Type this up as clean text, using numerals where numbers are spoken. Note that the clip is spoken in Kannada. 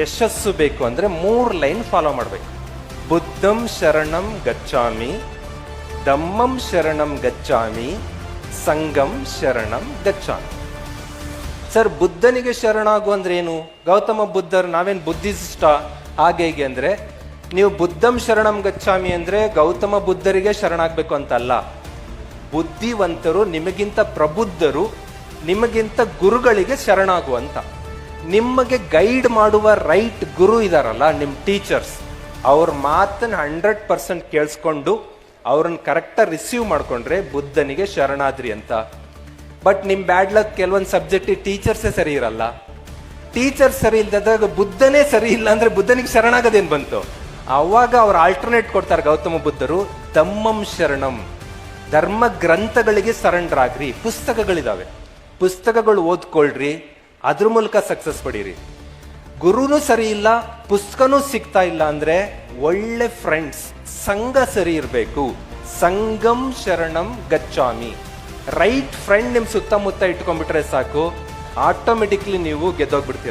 ಯಶಸ್ಸು ಬೇಕು ಅಂದರೆ 3 ಲೈನ್ ಫಾಲೋ ಮಾಡಬೇಕು. ಬುದ್ಧಂ ಶರಣಂ ಗಚ್ಚಾಮಿ, ಧಮ್ಮಂ ಶರಣಂ ಗಚ್ಚಾಮಿ, ಸಂಗಂ ಶರಣಂ ಗಚ್ಚಾಮಿ. ಸರ್, ಬುದ್ಧನಿಗೆ ಶರಣಾಗು ಅಂದ್ರೆ ಏನು? ಗೌತಮ ಬುದ್ಧರು ನಾವೇನು ಬುದ್ಧಿಸ್ಟ್ ಹಾಗೆ ಹೀಗೆ ಅಂದರೆ, ನೀವು ಬುದ್ಧಂ ಶರಣಂ ಗಚ್ಚಾಮಿ ಅಂದರೆ ಗೌತಮ ಬುದ್ಧರಿಗೆ ಶರಣಾಗಬೇಕು ಅಂತಲ್ಲ. ಬುದ್ಧಿವಂತರು, ನಿಮಗಿಂತ ಪ್ರಬುದ್ಧರು, ನಿಮಗಿಂತ ಗುರುಗಳಿಗೆ ಶರಣಾಗು ಅಂತ. ನಿಮಗೆ ಗೈಡ್ ಮಾಡುವ ರೈಟ್ ಗುರು ಇದಾರಲ್ಲ, ನಿಮ್ಮ ಟೀಚರ್ಸ್, ಅವ್ರ ಮಾತನ್ನು 100% ಕೇಳಿಸ್ಕೊಂಡು ಅವ್ರನ್ನ ಕರೆಕ್ಟಾಗಿ ರಿಸೀವ್ ಮಾಡ್ಕೊಂಡ್ರೆ ಬುದ್ಧನಿಗೆ ಶರಣಾದ್ರಿ ಅಂತ. ಬಟ್ ನಿಮ್ಮ ಬ್ಯಾಡ್ ಲಕ್ ಕೆಲವೊಂದು ಸಬ್ಜೆಕ್ಟಿಗೆ ಟೀಚರ್ಸೇ ಸರಿ ಇರಲ್ಲ. ಟೀಚರ್ಸ್ ಸರಿ ಇಲ್ಲದಾಗ ಬುದ್ಧನೇ ಸರಿ ಇಲ್ಲ ಅಂದ್ರೆ ಬುದ್ಧನಿಗೆ ಶರಣಾಗೋದೇನು ಬಂತು? ಅವಾಗ ಅವ್ರು ಆಲ್ಟರ್ನೇಟ್ ಕೊಡ್ತಾರೆ ಗೌತಮ ಬುದ್ಧರು, ಧಮ್ಮಂ ಶರಣಂ, ಧರ್ಮ ಗ್ರಂಥಗಳಿಗೆ ಸರೆಂಡರ್ ಆಗ್ರಿ. ಪುಸ್ತಕಗಳಿದಾವೆ, ಪುಸ್ತಕಗಳು ಓದ್ಕೊಳ್ರಿ, ಅದ್ರ ಮೂಲಕ ಸಕ್ಸಸ್ ಪಡೀರಿ. ಗುರುನು ಸರಿ ಇಲ್ಲ, ಪುಸ್ತಕನೂ ಸಿಗ್ತಾ ಇಲ್ಲ ಅಂದ್ರೆ ಒಳ್ಳೆ ಫ್ರೆಂಡ್ಸ್, ಸಂಘ ಸರಿ ಇರಬೇಕು. ಸಂಗಂ ಶರಣಂ ಗಚ್ಚಾಮಿ. ರೈಟ್ ಫ್ರೆಂಡ್ ನಿಮ್ ಸುತ್ತಮುತ್ತ ಇಟ್ಕೊಂಡ್ಬಿಟ್ರೆ ಸಾಕು, ಆಟೋಮೆಟಿಕ್ಲಿ ನೀವು ಗೆದ್ದೋಗ್ಬಿಡ್ತೀರ.